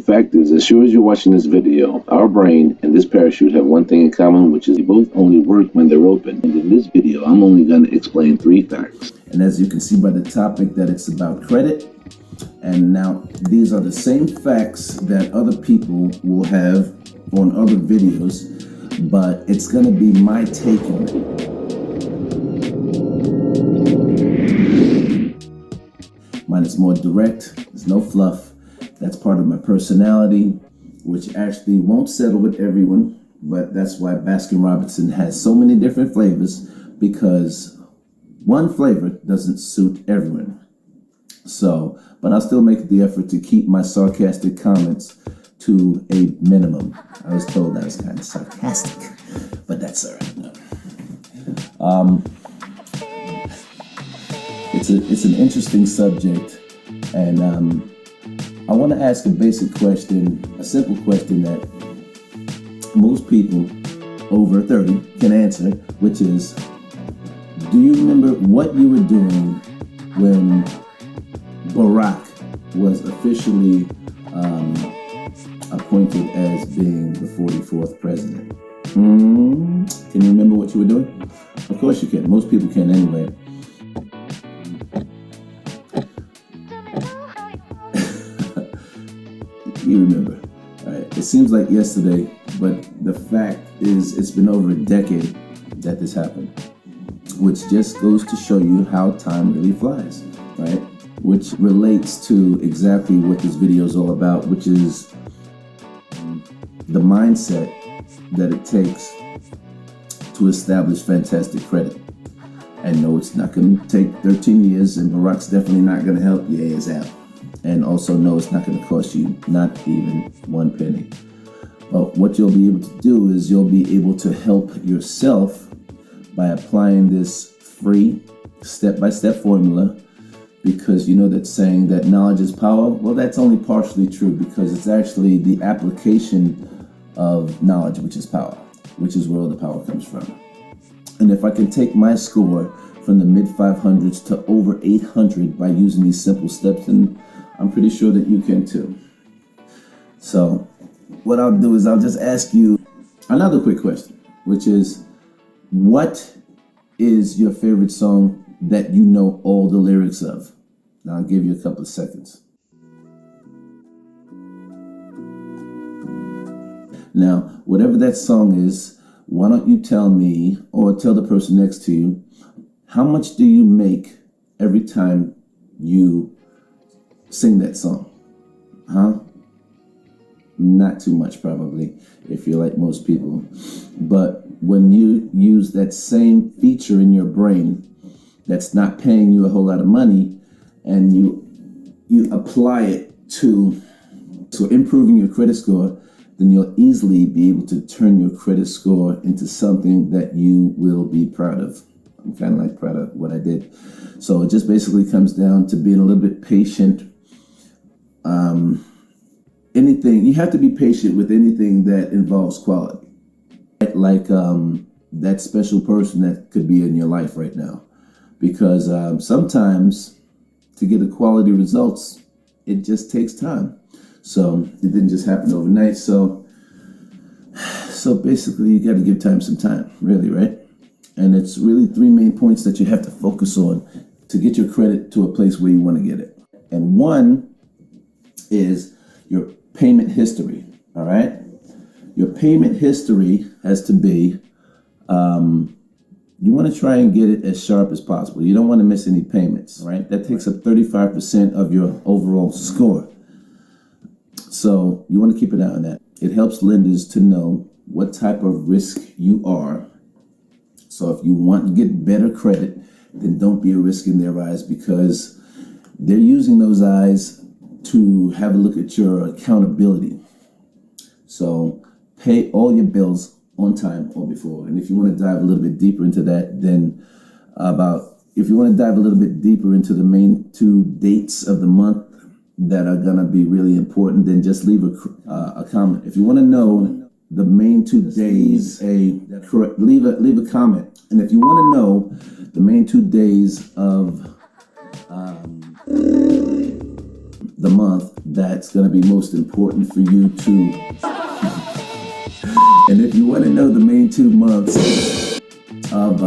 fact is, as sure as you're watching this video, our brain and this parachute have one thing in common, which is they both only work when they're open. And in this video, I'm only going to explain 3 facts. And as you can see by the topic, that it's about credit. And now these are the same facts that other people will have on other videos, but it's going to be my take on it. Mine is more direct. There's no fluff. That's part of my personality, which actually won't settle with everyone, but that's why Baskin-Robbins has so many different flavors, because one flavor doesn't suit everyone. So, but I'll still make the effort to keep my sarcastic comments to a minimum. I was told that was kind of sarcastic, but that's all right. No. It's an interesting subject, and I want to ask a basic question, a simple question that most people over 30 can answer, which is, do you remember what you were doing when Barack was officially appointed as being the 44th president? Can you remember what you were doing? Of course you can. Most people can anyway. You remember. All right. It seems like yesterday, but the fact is it's been over a decade that this happened, which just goes to show you how time really flies, right? Which relates to exactly what this video is all about, which is the mindset that it takes to establish fantastic credit. And no, it's not going to take 13 years, and Barack's definitely not going to help your ass out. And also, no, it's not going to cost you not even 1 penny. But what you'll be able to do is you'll be able to help yourself by applying this free step-by-step formula, because you know that saying that knowledge is power. Well, that's only partially true, because it's actually the application of knowledge, which is power, which is where all the power comes from. And if I can take my score from the mid 500s to over 800 by using these simple steps, then I'm pretty sure that you can too. So what I'll do is I'll just ask you another quick question, which is, what is your favorite song that you know all the lyrics of? Now I'll give you a couple of seconds. Now, whatever that song is, why don't you tell me, or tell the person next to you, how much do you make every time you sing that song? Huh? Not too much, probably, if you're like most people. But when you use that same feature in your brain that's not paying you a whole lot of money, and you apply it to improving your credit score, then you'll easily be able to turn your credit score into something that you will be proud of. I'm kind of like proud of what I did. So it just basically comes down to being a little bit patient. You have to be patient with anything that involves quality. Like that special person that could be in your life right now. Because sometimes to get the quality results, it just takes time. So it didn't just happen overnight. So basically you got to give time some time, really, right? And it's really 3 main points that you have to focus on to get your credit to a place where you want to get it. And one is your payment history, all right? Your payment history has to be, you want to try and get it as sharp as possible. You don't want to miss any payments, right? That takes up 35% of your overall score. So you want to keep an eye on that. It helps lenders to know what type of risk you are. So if you want to get better credit, then don't be a risk in their eyes, because they're using those eyes to have a look at your accountability. So pay all your bills on time or before. And if you want to dive a little bit deeper into that, then if you want to dive a little bit deeper into the main 2 dates of the month that are going to be really important, then just leave a comment. If you want to know the main 2 days, leave a comment. And if you want to know the main 2 days of the month, that's going to be most important for you to. And if you want to know the main 2 months of,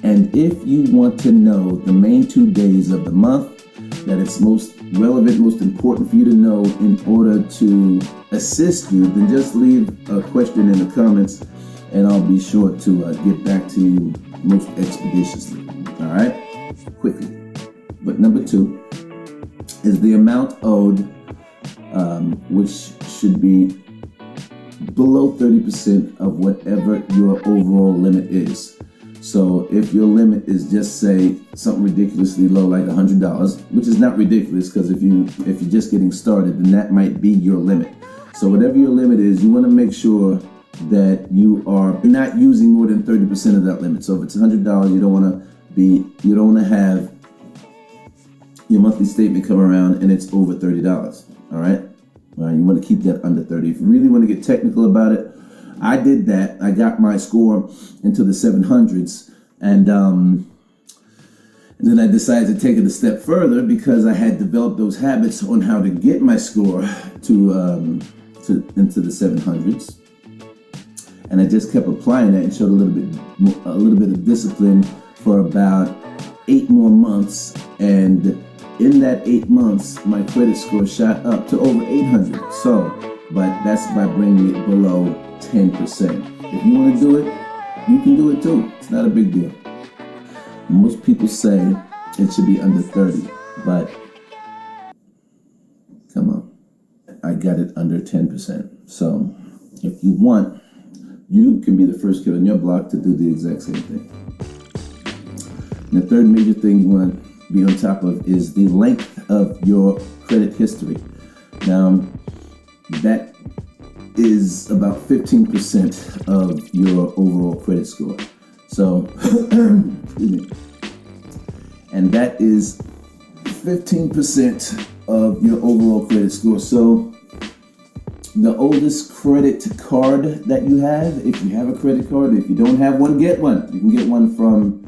and if you want to know the main 2 days of the month that it's most relevant, most important for you to know in order to assist you, then just leave a question in the comments and I'll be sure to get back to you most expeditiously. All right, quickly. But number 2 is the amount owed, which should be below 30% of whatever your overall limit is. So if your limit is just say something ridiculously low like $100, which is not ridiculous, because if you're just getting started, then that might be your limit. So whatever your limit is, you want to make sure that you are not using more than 30% of that limit. So if it's $100, you don't want to have your monthly statement come around and it's over $30. All right. You want to keep that under 30. If you really want to get technical about it, I did that. I got my score into the 700s, and then I decided to take it a step further because I had developed those habits on how to get my score to into the 700s, and I just kept applying that and showed a little bit of discipline for about 8 more months, and in that 8 months, my credit score shot up to over 800. So, but that's by bringing it below 10%. If you want to do it, you can do it too. It's not a big deal. Most people say it should be under 30, but come on. I got it under 10%. So if you want, you can be the first kid on your block to do the exact same thing. And the third major thing you want to be on top of is the length of your credit history. Now, that is about 15% of your overall credit score. So, excuse me. And that is 15% of your overall credit score. So, the oldest credit card that you have, if you have a credit card, if you don't have one, get one. You can get one from,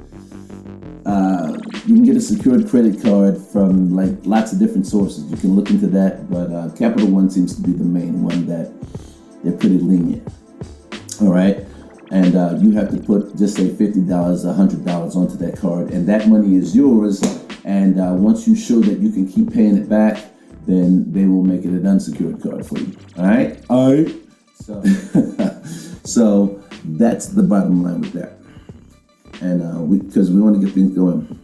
you can get a secured credit card from like lots of different sources. You can look into that, but Capital One seems to be the main one that they're pretty lenient. All right. And you have to put, just say $50, $100 onto that card, and that money is yours. And once you show that you can keep paying it back, then they will make it an unsecured card for you. All right? All right. So, so that's the bottom line with that. And because we want to get things going.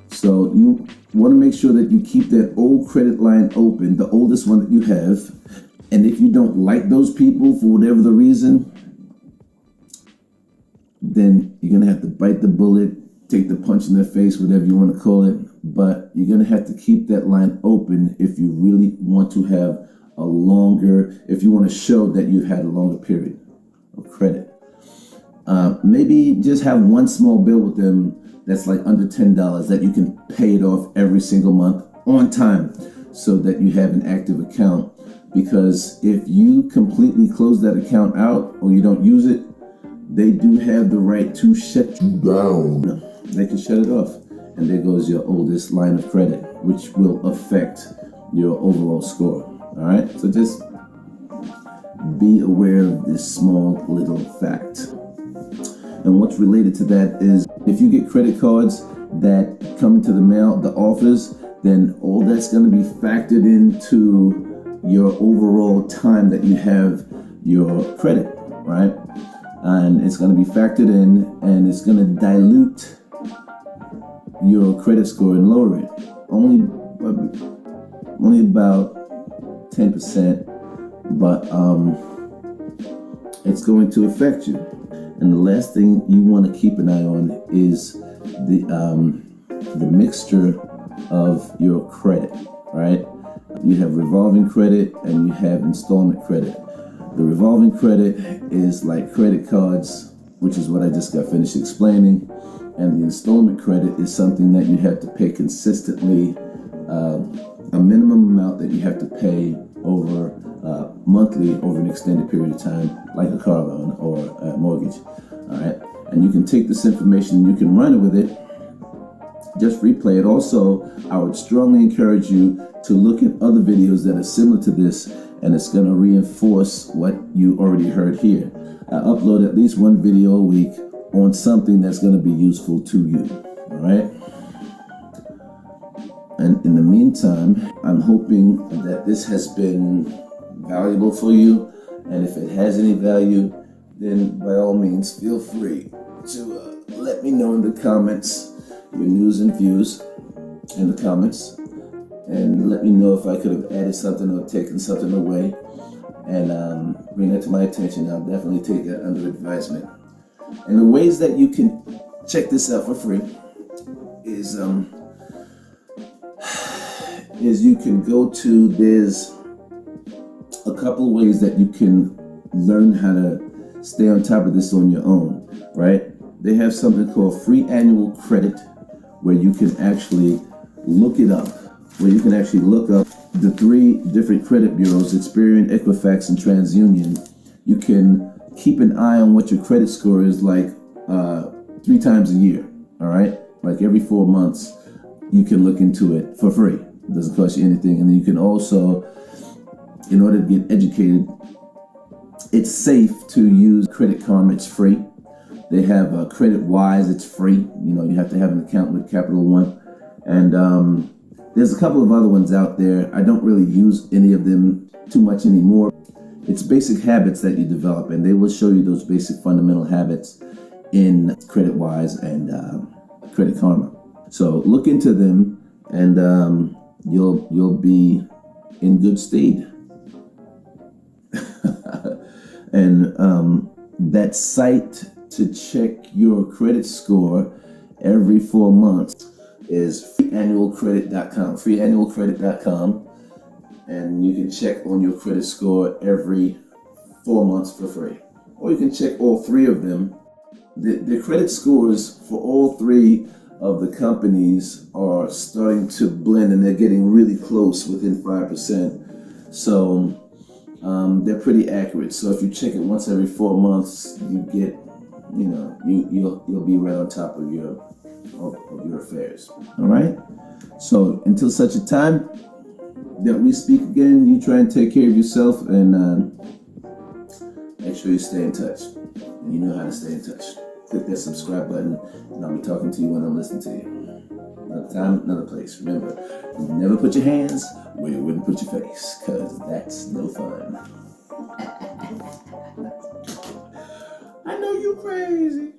So you want to make sure that you keep that old credit line open, the oldest one that you have. And if you don't like those people for whatever the reason, then you're going to have to bite the bullet, take the punch in the face, whatever you want to call it. But you're going to have to keep that line open if you really want to have a longer, if you want to show that you've had a longer period of credit. Maybe just have one small bill with them that's like under $10 that you can pay it off every single month on time so that you have an active account. Because if you completely close that account out or you don't use it, they do have the right to shut you down. They can shut it off. And there goes your oldest line of credit, which will affect your overall score. All right? So just be aware of this small little fact. And what's related to that is if you get credit cards that come to the mail, the offers, then all that's going to be factored into your overall time that you have your credit, right? And it's going to be factored in, and it's going to dilute your credit score and lower it. Only about 10%, but it's going to affect you. And the last thing you want to keep an eye on is the mixture of your credit, right? You have revolving credit and you have installment credit. The revolving credit is like credit cards, which is what I just got finished explaining. And the installment credit is something that you have to pay consistently, a minimum amount that you have to pay over monthly over an extended period of time, like a car loan or a mortgage. All right. And you can take this information, you can run it with it, just replay it. Also, I would strongly encourage you to look at other videos that are similar to this, and it's going to reinforce what you already heard here. I upload at least one video a week on something that's going to be useful to you. All right. And in the meantime, I'm hoping that this has been valuable for you. And if it has any value, then by all means, feel free to let me know in the comments your news and views in the comments. And let me know if I could have added something or taken something away. And bring that to my attention. I'll definitely take that under advisement. And the ways that you can check this out for free is you can go to, there's a couple of ways that you can learn how to stay on top of this on your own, right? They have something called free annual credit, where you can actually look it up, where you can actually look up the 3 different credit bureaus, Experian, Equifax, and TransUnion. You can keep an eye on what your credit score is like 3 times a year, all right? Like every 4 months, you can look into it for free. It doesn't cost you anything. And then you can also, in order to get educated, it's safe to use Credit Karma. It's free. They have Credit Wise. It's free. You know, you have to have an account with Capital One. And there's a couple of other ones out there. I don't really use any of them too much anymore. It's basic habits that you develop, and they will show you those basic fundamental habits in Credit Wise and Credit Karma. So look into them, and you'll be in good stead. And that site to check your credit score every 4 months is freeannualcredit.com. Freeannualcredit.com, and you can check on your credit score every 4 months for free. Or you can check all 3 of them. The credit scores for all 3 of the companies are starting to blend, and they're getting really close, within 5%. So they're pretty accurate. So if you check it once every 4 months, you get, you'll be right on top of your affairs. All right. So until such a time that we speak again, you try and take care of yourself, and make sure you stay in touch. And you know how to stay in touch. Click that subscribe button, and I'll be talking to you when I'm listening to you. Another time, another place. Remember, never put your hands where you wouldn't put your face, because that's no fun. I know you crazy.